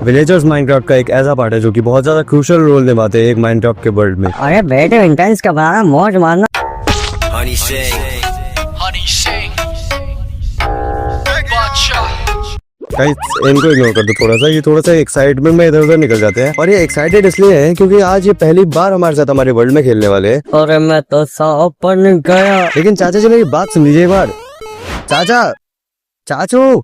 Villagers Minecraft का एक ऐसा पार्ट है जो कि बहुत ज्यादा क्रूशियल रोल निभाते हैं एक माइनक्राफ्ट के वर्ल्ड में। अरे बेटे इंटेंस का बना मौज मारना। Honey sing. गाइस इनको इग्नोर कर दो थोड़ा सा, ये थोड़ा सा एक्साइटमेंट में इधर उधर निकल जाते हैं। और ये एक्साइटेड इसलिए है क्योंकि आज ये पहली बार हमारे साथ हमारे वर्ल्ड में खेलने वाले हैं। अरे मैं तो सांप बन गया। लेकिन चाचा जी मेरी बात सुन लीजिए एक बार। चाचा, चाचू,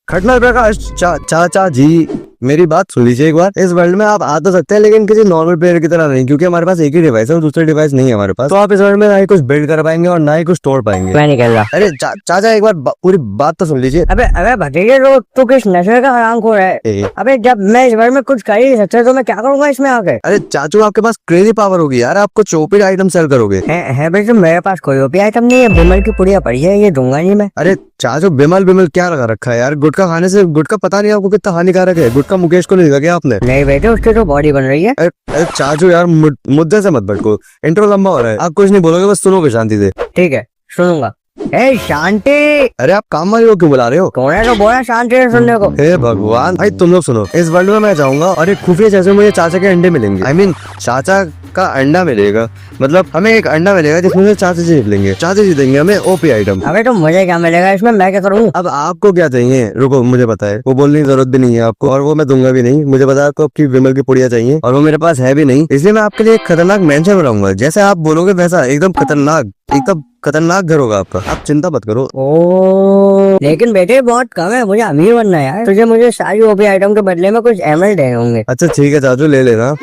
खटमल प्रकाश, चाचा जी मेरी बात सुन लीजिए एक बार। इस वर्ल्ड में आप आ तो सकते हैं लेकिन किसी नॉर्मल प्लेयर की तरह नहीं, क्योंकि हमारे पास एक ही डिवाइस है और दूसरा डिवाइस नहीं है हमारे पास। तो आप इस वर्ल्ड में ना ही कुछ बिल्ड कर पाएंगे और ना ही कुछ तोड़ पाएंगे। मैं निकल रहा। अरे चाचा एक बार पूरी बात तो सुन लीजिए। अबे भतीजे लोग तो किस नशे का हराम खो रहा है। अबे जब मैं इस वर्ल्ड में कुछ कर ही नहीं सकता तो मैं क्या करूंगा इसमें आके। अरे चाचू आपके पास क्रेजी पावर होगी यार, आपको चोपीड आइटम सेल करोगे। है बेटे मेरे पास कोई ओपी आइटम नहीं है, बिमल की पुड़िया पड़ी है, ये दूंगा नहीं मैं। अरे चाचू बिमल क्या लगा रखा है यार, गुटखा खाने से गुटखा पता नहीं आपको कितना हानिकारक है। गुटखा मुकेश को नहीं लगा क्या आपने? नहीं बेटे उसकी तो बॉडी बन रही है। अरे चाचू यार मुद्दे से मत भटको, इंट्रो लंबा हो रहा है, आप कुछ नहीं बोलोगे बस सुनोगे शांति से। ठीक है सुनूंगा। ए शांति। अरे आप काम वाली हो क्यों बुला रहे हो? कौन है तो बोला शांति से सुनने को। हे भगवान भाई तुम लोग सुनो, इस वर्ल्ड में मैं जाऊंगा और एक खुफिया जैसे मुझे चाचा के अंडे मिलेंगे। I mean, चाचा का अंडा मिलेगा, मतलब हमें एक अंडा मिलेगा जिसमें से चाचा जी निकलेंगे। चाचा जी देंगे हमें ओपी आइटम। अबे तो मुझे क्या मिलेगा इसमें, मैं क्या करूँ? अब आपको क्या चाहिए? रुको मुझे पता है, वो बोलने की जरूरत भी नहीं है आपको और वो मैं दूंगा भी नहीं। मुझे पता है आपको आपकी विमल की पुड़िया चाहिए और वो मेरे पास है भी नहीं, इसलिए मैं आपके लिए एक खतरनाक मेंशन बनाऊंगा। जैसे आप बोलोगे वैसा एकदम खतरनाक घर होगा आपका, आप चिंता मत करो। ओ लेकिन बेटे बहुत कम है, मुझे अमीर बनना है यार। तुझे मुझे सारी ओपी आइटम के बदले में कुछ एमएल देने होंगे। अच्छा ठीक है चाचू ले लेना।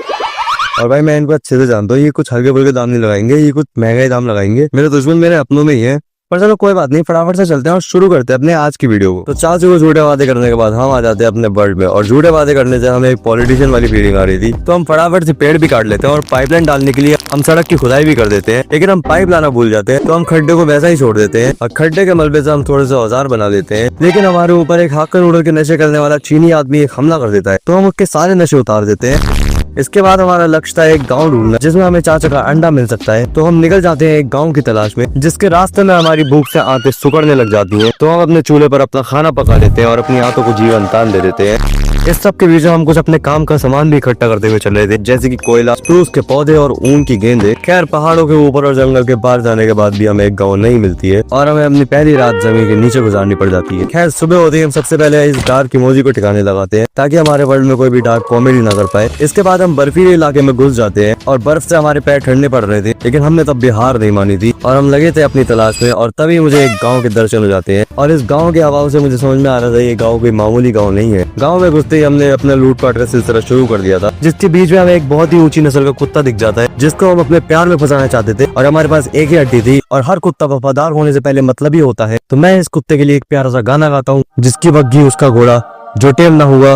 और भाई मैं इनको अच्छे से जानता हूँ, ये कुछ हल्के फुल्के दाम नहीं लगाएंगे, ये कुछ महंगा ही दाम लगाएंगे। मेरे दुश्मन मेरे अपनों में ही है। पर चलो कोई बात नहीं, फटाफट से चलते हैं और शुरू करते हैं अपने आज की वीडियो को। तो चाचू को झूठे वादे करने के बाद हम आ जाते हैं अपने वर्ल्ड में, और झूठे वादे करने से हमें एक पॉलिटिशियन वाली फीलिंग आ रही थी। तो हम फटाफट से पेड़ भी काट लेते हैं और पाइपलाइन डालने के लिए हम सड़क की खुदाई भी कर देते हैं। लेकिन हम पाइप लाना भूल जाते हैं, तो हम खड्डे को वैसा ही छोड़ देते हैं और खड्डे के मलबे से हम थोड़े से औजार बना लेते हैं। लेकिन हमारे ऊपर एक हाकर नूडल के नशे करने वाला चीनी आदमी एक हमला कर देता है, तो हम उसके सारे नशे उतार देते हैं। इसके बाद हमारा लक्ष्य था एक गांव ढूंढना जिसमें हमें चाचा का अंडा मिल सकता है। तो हम निकल जाते हैं एक गांव की तलाश में, जिसके रास्ते में हमारी भूख से आंतें सुकड़ने लग जाती हैं। तो हम अपने चूल्हे पर अपना खाना पका लेते हैं और अपनी आंतों को जीवन दान दे देते हैं। इस सब के बीच हम कुछ अपने काम का सामान भी इकट्ठा करते हुए चल रहे थे, जैसे कि कोयला, स्प्रूस के पौधे और ऊन की गेंदें। खैर पहाड़ों के ऊपर और जंगल के पार जाने के बाद भी हमें एक गांव नहीं मिलती है और हमें अपनी पहली रात जमीन के नीचे गुजारनी पड़ जाती है। खैर सुबह होते ही हम सबसे पहले इस डार्क इमोजी को ठिकाने लगाते हैं ताकि हमारे वर्ल्ड में कोई भी डार्क कॉमेडी ना कर पाए। इसके बाद हम बर्फीले इलाके में घुस जाते हैं और बर्फ से हमारे पैर ठंडे पड़ रहे थे, लेकिन हमने तब भी हार नहीं मानी थी और हम लगे थे अपनी तलाश में। और तभी मुझे एक गाँव के दर्शन हो जाते हैं और इस गाँव के हवाओं से मुझे समझ में आ रहा था ये गाँव कोई मामूली गाँव नहीं है। गाँव में घुसते ही हमने अपना लूटपाट का सिलसिला शुरू कर दिया था, जिसके बीच में हमें एक बहुत ही ऊंची नस्ल का कुत्ता दिख जाता है जिसको हम अपने प्यार में फंसाना चाहते थे। और हमारे पास एक ही हड्डी थी और हर कुत्ता वफादार होने से पहले मतलब ही होता है। तो मैं इस कुत्ते के लिए एक प्यारा सा गाना गाता हूँ, जिसकी बग्घी उसका घोड़ा, जो टेम ना हुआ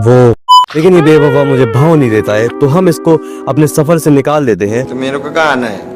वो। लेकिन ये बेवफा मुझे भाव नहीं देता है, तो हम इसको अपने सफर से निकाल देते हैं। तो मेरे को कहाँ आना है?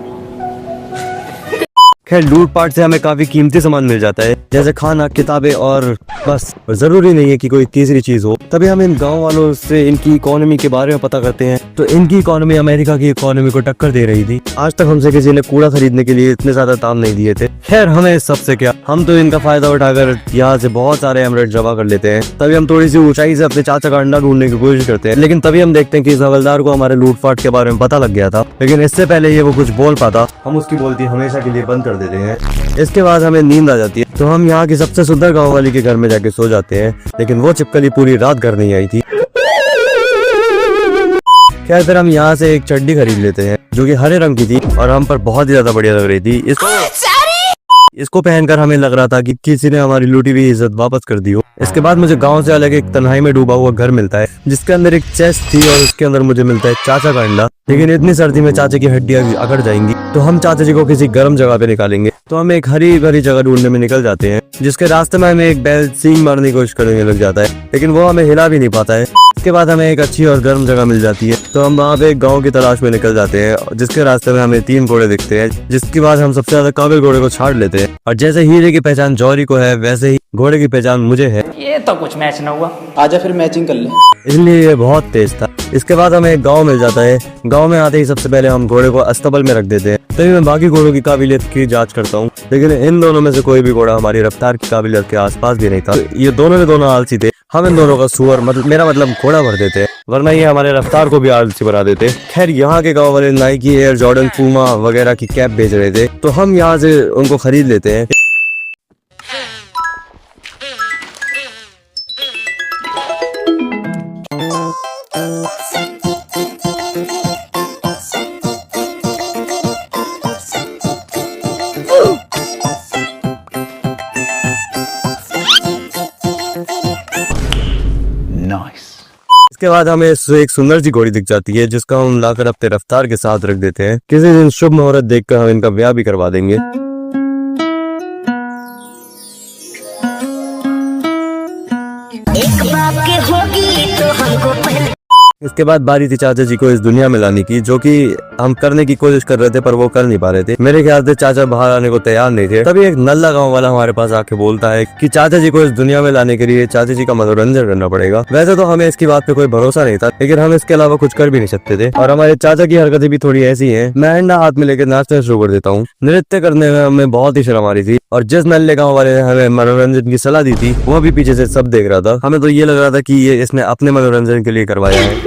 खैर लूटपाट से हमें काफी कीमती सामान मिल जाता है, जैसे खाना, किताबें और बस। और जरूरी नहीं है कि कोई तीसरी चीज हो। तभी हम इन गांव वालों से इनकी इकोनॉमी के बारे में पता करते हैं। तो इनकी इकोनॉमी अमेरिका की इकोनॉमी को टक्कर दे रही थी। आज तक हमसे किसी ने कूड़ा खरीदने के लिए इतने ज्यादा दाम नहीं दिए थे। खैर हमें इस सबसे क्या, हम तो इनका फायदा उठाकर यहाँ से बहुत सारे एमरेट जमा कर लेते हैं। तभी हम थोड़ी सी ऊंचाई से अपने चाचा का अंडा ढूंढने की कोशिश करते हैं, लेकिन तभी हम देखते हैं कि इस हवलदार को हमारे लूटपाट के बारे में पता लग गया था। लेकिन इससे पहले ये वो कुछ बोल पाता, हम उसकी बोलती हमेशा के लिए बंद कर देते हैं। इसके बाद हमें नींद आ जाती है, तो हम यहाँ की सबसे सुंदर गाँव वाली के घर में जाके सो जाते हैं। लेकिन वो चिपकली पूरी रात घर नहीं आई थी। खैर फिर हम यहाँ से एक चड्डी खरीद लेते हैं जो कि हरे रंग की थी और हम पर बहुत ही ज्यादा बढ़िया लग रही थी। इसको पहनकर हमें लग रहा था कि किसी ने हमारी लूटी हुई इज्जत वापस कर दी हो। इसके बाद मुझे गांव से अलग एक तन्हाई में डूबा हुआ घर मिलता है, जिसके अंदर एक चेस्ट थी और उसके अंदर मुझे मिलता है चाचा का अंडा। लेकिन इतनी सर्दी में चाचा की हड्डियां अकड़ जाएंगी, तो हम चाचा जी को किसी गर्म जगह पे निकालेंगे। तो हम एक हरी भरी जगह ढूंढने में निकल जाते हैं, जिसके रास्ते में हमें एक बैल सींग मारने की कोशिश करने लग जाता है, लेकिन वो हमें हिला भी नहीं पाता है। इसके बाद हमें एक अच्छी और गर्म जगह मिल जाती है, तो हम वहाँ पे एक गांव की तलाश में निकल जाते हैं, जिसके रास्ते में हमें 3 घोड़े दिखते हैं। जिसके बाद हम सबसे ज्यादा काबिल घोड़े को छाड़ लेते हैं। और जैसे हीरे की पहचान जौहरी को है, वैसे ही घोड़े की पहचान मुझे है। ये तो कुछ मैच ना हुआ। आजा फिर मैचिंग कर ले। इसलिए ये बहुत तेज था। इसके बाद हमें एक गांव मिल जाता है। गांव में आते ही सबसे पहले हम घोड़े को अस्तबल में रख देते हैं। तभी मैं बाकी घोड़ों की काबिलियत की जांच करता हूँ, लेकिन इन दोनों में से कोई भी घोड़ा हमारी रफ्तार की काबिलियत के आसपास भी नहीं था। ये दोनों आलसी थे हम इन दोनों का सुअर मतलब मेरा मतलब घोड़ा भर देते हैं, वरना ये हमारे रफ्तार को भी आलसी बना देते। खैर यहाँ के गांव वाले नाइकी, एयर जॉर्डन, पूमा वगैरह की कैप बेच रहे थे, तो हम यहाँ से उनको खरीद लेते हैं। इसके बाद हमें एक सुंदर सी घोड़ी दिख जाती है, जिसका हम लाकर अपने रफ्तार के साथ रख देते हैं। किसी दिन शुभ मुहूर्त देखकर हम इनका ब्याह भी करवा देंगे। एक बाप के होगी तो हमको पहले। इसके बाद बारी थी चाचा जी को इस दुनिया में लाने की, जो कि हम करने की कोशिश कर रहे थे पर वो कर नहीं पा रहे थे। मेरे ख्याल से चाचा बाहर आने को तैयार नहीं थे। तभी एक नल्ला गांव वाला हमारे पास आके बोलता है कि चाचा जी को इस दुनिया में लाने के लिए चाचा जी का मनोरंजन करना पड़ेगा। वैसे तो हमें इसकी बात पे कोई भरोसा नहीं था, लेकिन हम इसके अलावा कुछ कर भी नहीं सकते थे। और हमारे चाचा की हरकतें भी थोड़ी ऐसी है, मैं ना हाथ में लेकर नाचना शुरू कर देता हूँ। नृत्य करने में हमें बहुत ही शर्म आ रही थी, और जिस नल्ले गाँव वाले ने हमें मनोरंजन की सलाह दी थी वो भी पीछे से सब देख रहा था। हमें तो ये लग रहा था कि ये इसने अपने मनोरंजन के लिए करवाया है।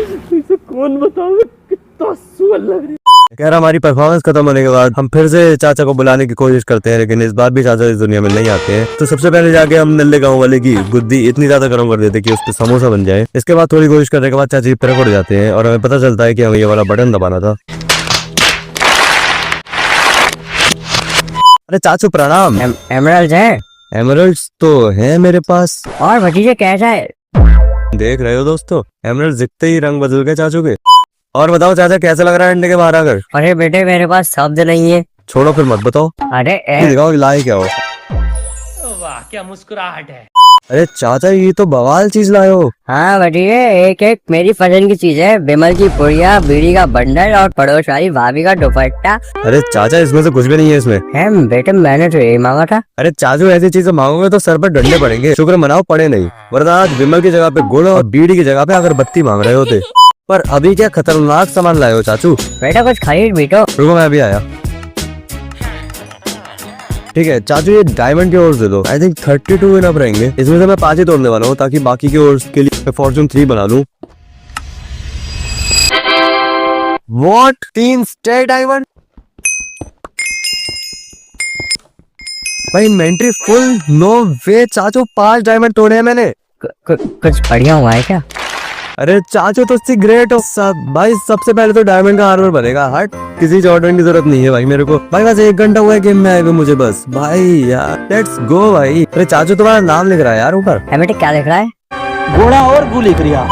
कौन बताओगे कितना सुअर लग रही। खैर हमारी परफॉर्मेंस खत्म होने के बाद हम फिर से चाचा को बुलाने की कोशिश करते हैं, लेकिन इस बार भी चाचा इस दुनिया में नहीं आते हैं। तो सबसे पहले जाके हम नल्ले गांव वाले की बुद्धि इतनी ज्यादा गर्म कर देते कि उस पर समोसा बन जाए। इसके बाद थोड़ी कोशिश करने के बाद चाचा जी प्रकट हो जाते हैं और हमें पता चलता है कि हमें ये वाला बटन दबाना था। अरे चाचू प्रणाम। एमराल्ड है एमरल्ड्स तो है मेरे पास। और भतीजे कैसा है? देख रहे हो दोस्तों, एमरल्ड दिखते ही रंग बदल गए चाचू के। और बताओ चाचा कैसा लग रहा है अंडे के बाहर आकर? अरे बेटे मेरे पास शब्द नहीं है। छोड़ो फिर मत बताओ, अरे दिखाओ लाए क्या हो। वाह क्या मुस्कुराहट है। अरे चाचा ये तो बवाल चीज लाए हो। हाँ भतीजे, एक एक मेरी पसंद की चीज है। बिमल की पुड़िया, बीड़ी का बंडल और पड़ोस वाली भाभी का दुपट्टा अरे चाचा इसमें से कुछ भी नहीं है इसमें। है बेटे, मैंने तो यही मांगा था। अरे चाचू ऐसी चीजें मांगोगे तो सर पर डंडे पड़ेंगे। शुक्र मनाओ पड़े नहीं, वरना आज विमल की जगह पे गुड़ और बीड़ी की जगह पे अगरबत्ती मांग रहे होते। पर अभी क्या खतरनाक सामान लाए हो चाचू। बेटा कुछ खरीद भी तो। रुको मैं अभी आया। ठीक है चाचू, ये डायमंड के ओर्स दे दो। आई थिंक 32 इनफ रहेंगे। इसमें से मैं 5 ही तोड़ने वाला हूँ, ताकि बाकी के ओर्स के लिए मैं फॉर्चून 3 बना लूं। What? 3 state diamond? भाई इन्वेंट्री फुल। नो वे चाचू, 5 डायमंड तोड़े हैं मैंने। कुछ बढ़िया हुआ है क्या? अरे चाचू तो इससे ग्रेट हो सब। भाई सबसे पहले तो डायमंड का आर्मर बनेगा। हट, किसी जॉर्डन की जरूरत नहीं है भाई मेरे को। भाई बस 1 घंटा हुआ है गेम में आए हुए मुझे बस। भाई यार लेट्स गो भाई। अरे चाचू तुम्हारा नाम लिख रहा है यार ऊपर। है बेटे, क्या लिख रहा है? घोड़ा और गुली क्रिया।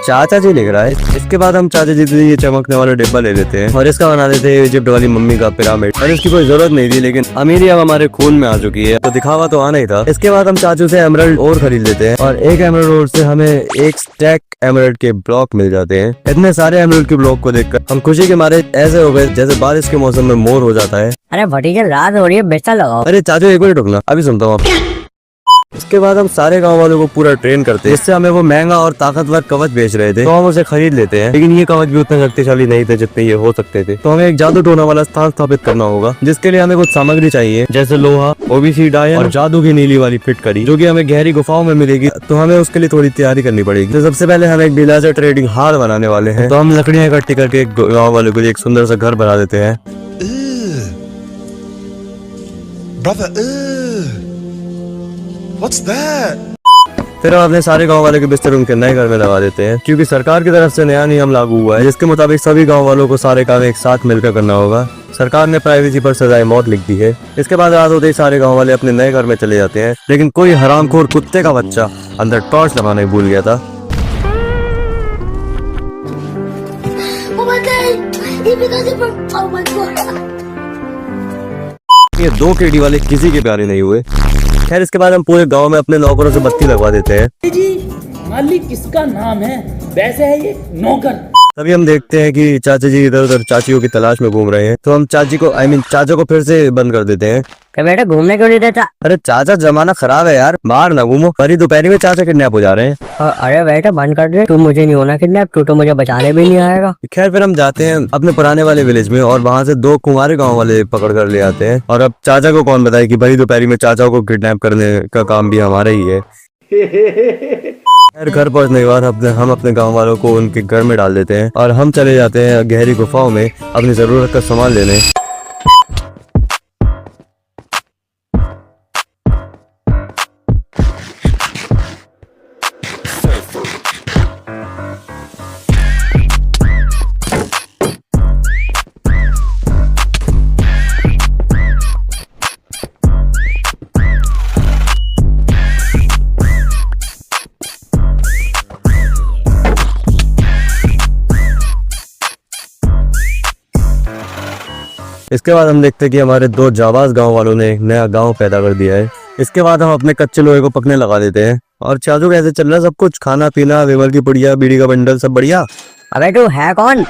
चाचा जी लिख रहा है। इसके बाद हम चाचा जी से ये चमकने वाला डिब्बा ले लेते हैं और इसका बना देते हैं इजिप्ट वाली मम्मी का पिरामिड। और इसकी कोई जरूरत नहीं थी, लेकिन अमीरी अब हमारे खून में आ चुकी है, तो दिखावा तो आना ही था। इसके बाद हम चाचू से एमरल्ड और खरीद लेते हैं, और एक एमरल्ड और से हमें एक स्टैक एमरल्ड के ब्लॉक मिल जाते हैं। इतने सारे एमरल्ड के ब्लॉक को देखकर हम खुशी के मारे ऐसे हो गए जैसे बारिश के मौसम में मोर हो जाता है। अरे भतीजे रात हो रही है, बिस्तर लगाओ। अरे चाचू एक मिनट रुकना, अभी सुनता हूँ आप। इसके बाद हम सारे गांव वालों को पूरा ट्रेन करते हैं। इससे हमें वो महंगा और ताकतवर कवच बेच रहे थे, तो हम उसे खरीद लेते हैं। लेकिन ये कवच भी उतने शक्तिशाली नहीं थे जितने ये हो सकते थे। तो हमें एक जादू टोना वाला स्थान स्थापित करना होगा, जिसके लिए हमें कुछ सामग्री चाहिए, जैसे लोहा, ओबीसी डायन और जादू की नीली वाली फिटकरी, जो कि हमें गहरी गुफाओं में मिलेगी। तो हमें उसके लिए थोड़ी तैयारी करनी पड़ेगी। तो सबसे पहले हम एक विलाजर ट्रेडिंग हाल बनाने वाले हैं। तो हम लकड़ियां इकट्ठी करके गाँव वालों को एक सुंदर सा घर बना देते हैं। Brother, what's that? फिर हम अपने सारे गांव वाले के बिस्तर उनके नए घर में लगा देते हैं, क्योंकि सरकार की तरफ से नया नियम लागू हुआ है, जिसके मुताबिक सभी गांव वालों को सारे काम एक साथ मिलकर करना होगा। सरकार ने प्राइवेसी पर सजाए मौत लिख दी है। इसके बाद रात होते ही सारे गांव वाले अपने नए घर में चले जाते हैं, लेकिन कोई हरामखोर कुत्ते का बच्चा अंदर टॉर्च लगाने भूल गया था। Oh my god! He because it from. Oh my god! ये 2 केडी वाले किसी के प्यारे नहीं हुए। खैर इसके बाद हम पूरे गांव में अपने नौकरों से बत्ती लगवा देते हैं। जी मालिक किसका नाम है? वैसे है ये नौकर। तभी हम देखते हैं कि चाचा जी इधर उधर चाचियों की तलाश में घूम रहे हैं। तो हम चाची को चाचा को फिर से बंद कर देते हैं। क्या बेटा घूमने क्यों नहीं देता? अरे चाचा जमाना खराब है यार, बाहर ना घूमो। परी दोपहरी में चाचा किडनैप हो जा रहे हैं। अरे बेटा बंद कर दे, तू मुझे नहीं होना किडनैप, तू तो मुझे बचाने भी नहीं आएगा। खैर फिर हम जाते हैं अपने पुराने वाले विलेज में, और वहाँ से 2 कुंवारे गांव वाले पकड़ कर ले आते हैं। और अब चाचा को कौन बताए कि भरी दोपहरी में चाचा को किडनैप करने का काम भी हमारा ही है। खैर घर पहुंचने के बाद हम अपने गांव वालों को उनके घर में डाल देते हैं और हम चले जाते हैं गहरी गुफाओं में अपनी जरूरत का सामान लेने। इसके बाद हम देखते हैं कि हमारे दो जाबाज गांव वालों ने एक नया गांव पैदा कर दिया है। इसके बाद हम अपने कच्चे लोहे को पकने लगा देते हैं। और चाचू कैसे चल रहा है सब कुछ? खाना पीना, विमल की पुड़िया, बीड़ी का बंडल, सब बढ़िया? अबे तू है कौन?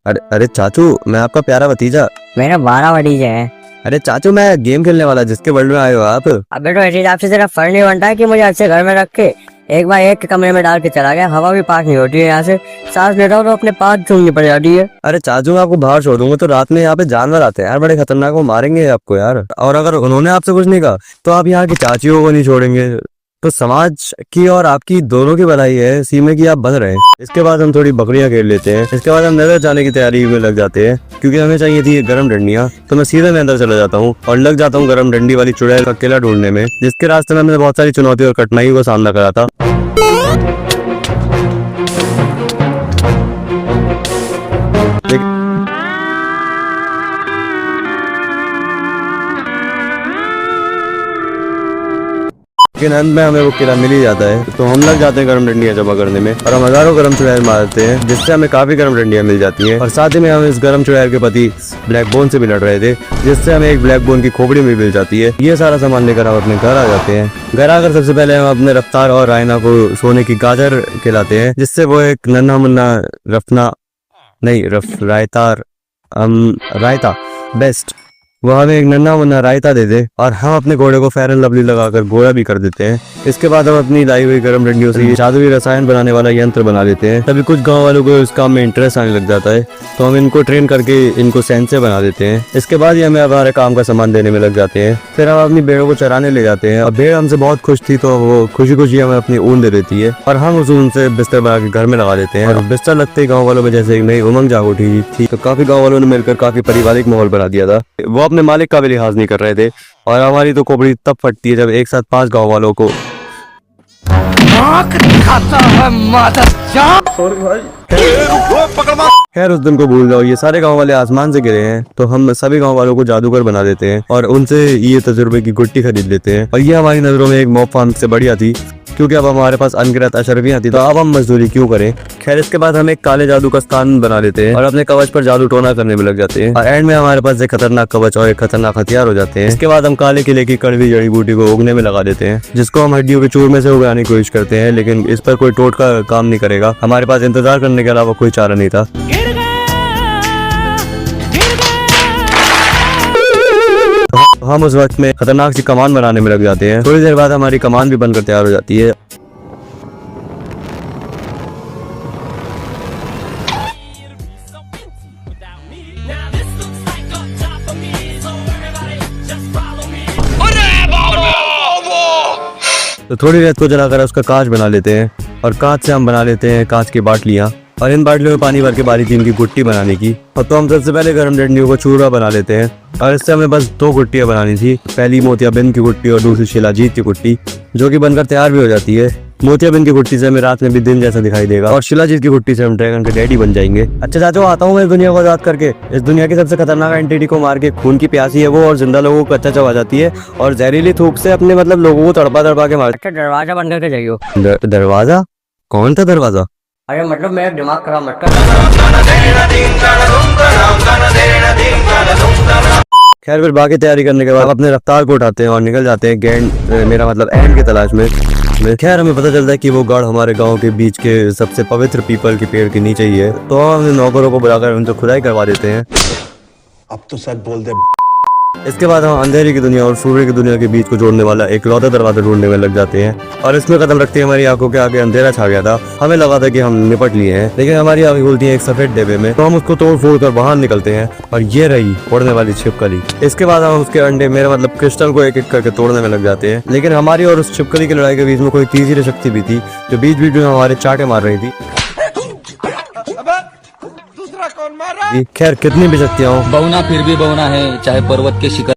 अरे चाचू, मैं आपका प्यारा भतीजा। मेरे 12 भतीजे हैं। अरे चाचू, मैं गेम खेलने वाला जिसके वर्ल्ड में आए हो आप। अबे तो ऐसे हिसाब से तेरा फर्ज नहीं बनता है कि मुझे अच्छे घर में रख के एक बार एक कमरे में डाल के चला गया। हवा भी पास नहीं होती है यहाँ से, सांस लेता हूँ तो अपने पास चूमनी पड़ जाती है। अरे चाचू, मैं आपको बाहर छोड़ दूंगा तो रात में यहाँ पे जानवर आते हैं यार, बड़े खतरनाक, वो मारेंगे आपको यार। और अगर उन्होंने आपसे कुछ नहीं कहा तो आप यहाँ की चाचियों को नहीं छोड़ेंगे। तो समाज की और आपकी दोनों की भलाई है, इसी में कि आप बंध रहे हैं। इसके बाद हम थोड़ी बकरियां खेल लेते हैं। इसके बाद हम नजर जाने की तैयारी में लग जाते हैं क्योंकि हमें चाहिए थी गरम डंडियां। तो मैं सीधे में अंदर चला जाता हूँ और लग जाता हूँ गरम डंडी वाली चुड़ैल का किला ढूंढने में, जिसके रास्ते में हमने बहुत सारी चुनौतियों और कठिनाइयों का सामना करा था। लेकिन अंत में हमें वो किला मिल ही जाता है। तो हम लग जाते हैं गर्म डंडियां जमा करने में और हम हजारों गर्म चुड़ैल मारते हैं, जिससे हमें काफी गर्म डंडियां मिल जाती हैं। और साथ ही में हम इस गर्म चुड़ैल के पति ब्लैक बोन से भी लड़ रहे थे, जिससे हमें एक ब्लैक बोन की खोपड़ी भी मिल जाती है। ये सारा सामान लेकर हम अपने घर आ जाते हैं। घर आकर सबसे पहले हम अपने रफ्तार और रायना को सोने की गाजर खिलाते हैं, जिससे वो एक नन्हा मुन्ना रायता बेस्ट, वो हमें एक नन्हा मुन्ना रायता दे दे और हम अपने घोड़े को फेयर एंड लवली लगाकर गोरा भी कर देते हैं। इसके बाद हम अपनी लाई हुई गर्म डंडियों से ये जादुई रसायन बनाने वाला यंत्र बना लेते हैं। तभी कुछ गांव वालों को इस काम में इंटरेस्ट आने लग जाता है, तो हम इनको ट्रेन करके इनको सेंसे बना देते हैं। इसके बाद ही हमें हमारे काम का सामान देने में लग जाते हैं। फिर हम अपनी भेड़ों को चराने ले जाते हैं और भेड़ हमसे बहुत खुश थी, तो वो खुशी खुशी हमें अपनी ऊन दे देती है और हम उस ऊन से बिस्तर बना के घर में लगा देते हैं। और बिस्तर लगते ही गाँव वालों में जैसे एक नई उमंग जाग उठी थी। तो काफी गाँव वालों ने मिलकर काफी पारिवारिक माहौल बना दिया था। वो अपने मालिक का भी लिहाज नहीं कर रहे थे और हमारी तो खोपड़ी तब फटती है जब एक साथ 5 गांव वालों को खैर उस दिन को भूल जाओ, ये सारे गांव वाले आसमान से गिरे हैं, तो हम सभी गांव वालों को जादूगर बना देते हैं और उनसे ये तजुर्बे की गुट्टी खरीद लेते हैं। और ये हमारी नजरों में एक मॉब फार्म से बढ़िया थी, क्योंकि अब हमारे पास अनगिनत अशरफियां थी, तो अब हम मजदूरी क्यों करें। खैर इसके बाद हम एक काले जादू का स्थान बना लेते हैं और अपने कवच पर जादू टोना करने में लग जाते हैं और एंड में हमारे पास एक खतरनाक कवच और एक खतरनाक हथियार हो जाते हैं। इसके बाद हम काले किले की कड़वी जड़ी बूटी को उगने में लगा देते हैं, जिसको हम हड्डियों के चूर में से उगाने की कोशिश करते हैं, लेकिन इस पर कोई टोटका काम नहीं करेगा। हमारे पास इंतजार करने के अलावा कोई चारा नहीं था। हम उस वक्त में खतरनाक सी कमान बनाने में लग जाते हैं। थोड़ी देर बाद हमारी कमान भी बनकर तैयार हो जाती है। तो थोड़ी रेत को जलाकर उसका कांच बना लेते हैं और कांच से हम बना लेते हैं कांच की बाटलियां और इन बाटलियों में पानी भर के बारी थी इनकी गुट्टी बनाने की। और तो हम सबसे पहले गर्म डंडियों को चूरा बना लेते हैं और इससे हमें बस 2 गुट्टियां बनानी थी, पहली मोतियाबिंद की गुट्टी और दूसरी शिलाजीत की गुट्टी, जो कि बनकर तैयार भी हो जाती है। मोतियाबिंद की गुट्टी से हमें रात में भी दिन जैसा दिखाई देगा और शिलाजीत की गुट्टी से हम ड्रैगन के डैडी बन जाएंगे। अच्छा चाचू, आता हूँ मैं इस दुनिया को आजाद करके। इस दुनिया की सबसे खतरनाक एंटिटी को मार के खून की प्यासी है वो, और जिंदा लोगों को कच्चा चबा जाती है और जहरीली थूक से अपने मतलब लोगों को तड़पा के मारती अच्छा दरवाजा बंद करके जाइयो। है। दरवाजा? कौन था दरवाजा? अरे मतलब मेरा दिमाग खराब मत कर। खैर फिर बाकी तैयारी करने के बाद अपने रफ्तार को उठाते हैं और निकल जाते हैं मेरा मतलब एंड की तलाश में। खैर हमें पता चलता है कि वो गढ़ हमारे गांव के बीच के सबसे पवित्र पीपल के पेड़ के नीचे ही है, तो हम नौकरों को बुलाकर उनसे खुदाई करवा देते हैं। अब तो सच बोल दे। इसके बाद हम अंधेरे की दुनिया और सूर्य की दुनिया के बीच को जोड़ने वाला एक लौता दरवाजा ढूंढने में लग जाते हैं और इसमें कदम रखते ही हमारी आंखों के आगे अंधेरा छा गया था। हमें लगा था कि हम निपट लिए हैं, लेकिन हमारी आंखें खुलती हैं एक सफेद डिब्बे में, तो हम उसको तोड़ फोड़ कर बाहर निकलते हैं और ये रही उड़ने वाली छिपकली। इसके बाद हम उसके अंडे मेरे मतलब क्रिस्टल को एक एक करके तोड़ने में लग जाते हैं, लेकिन हमारी और उस छिपकली की लड़ाई के बीच में कोई तीसरी शक्ति भी थी जो बीच बीच में हमारे चाटे मार रही थी। खैर कितनी भी शक्तियां हो, बौना फिर भी बौना है, चाहे पर्वत के शिखर।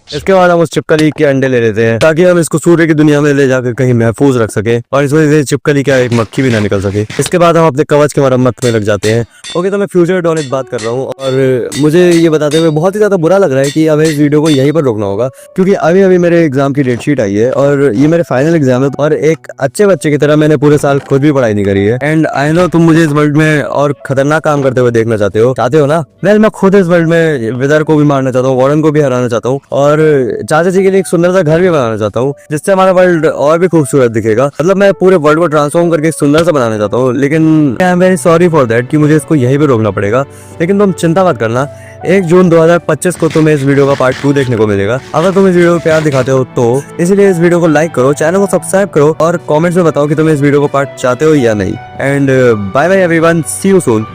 इसके बाद हम उस छिपकली के अंडे ले लेते हैं ताकि हम इसको सूर्य की दुनिया में ले जाकर कहीं महफूज रख सके और इस वजह से छिपकली का एक मक्खी भी ना निकल सके। इसके बाद हम अपने कवच की मरम्मत में लग जाते हैं। ओके, तो मैं फ्यूचर डॉन बात कर रहा हूँ और मुझे ये बताते हुए बहुत ही ज्यादा बुरा लग रहा है कि अब इस वीडियो को यहीं पर रोकना होगा, क्योंकि अभी अभी मेरे एग्जाम की डेट शीट आई है और ये मेरे फाइनल एग्जाम है और एक अच्छे बच्चे की तरह मैंने पूरे साल खुद भी पढ़ाई नहीं करी है। एंड आई नो तुम मुझे इस वर्ल्ड में और खतरनाक काम करते हुए देखना चाहते हो ना। वेल, मैं खुद इस वर्ल्ड में विदर को भी मारना चाहता हूँ, वार्डन को भी हराना चाहता हूँ और चाचा जी के लिए एक सुंदर सा घर भी बनाना चाहता हूँ जिससे हमारा वर्ल्ड और भी खूबसूरत दिखेगा। मतलब मैं पूरे वर्ल्ड को ट्रांसफॉर्म करके एक सुंदर सा बनाना चाहता हूँ, लेकिन I am very sorry for that कि मुझे इसको यहीं पे रोकना पड़ेगा। लेकिन तुम चिंता मत करना, 1 जून 2025 को तुम्हें इस वीडियो का पार्ट 2 देखने को मिलेगा। अगर तुम इस वीडियो को प्यार दिखाते हो तो इसलिए इस वीडियो को लाइक करो, चैनल को सब्सक्राइब करो और कमेंट्स में बताओ कि तुम इस वीडियो को पार्ट चाहते हो या नहीं। And bye bye everyone, see you soon.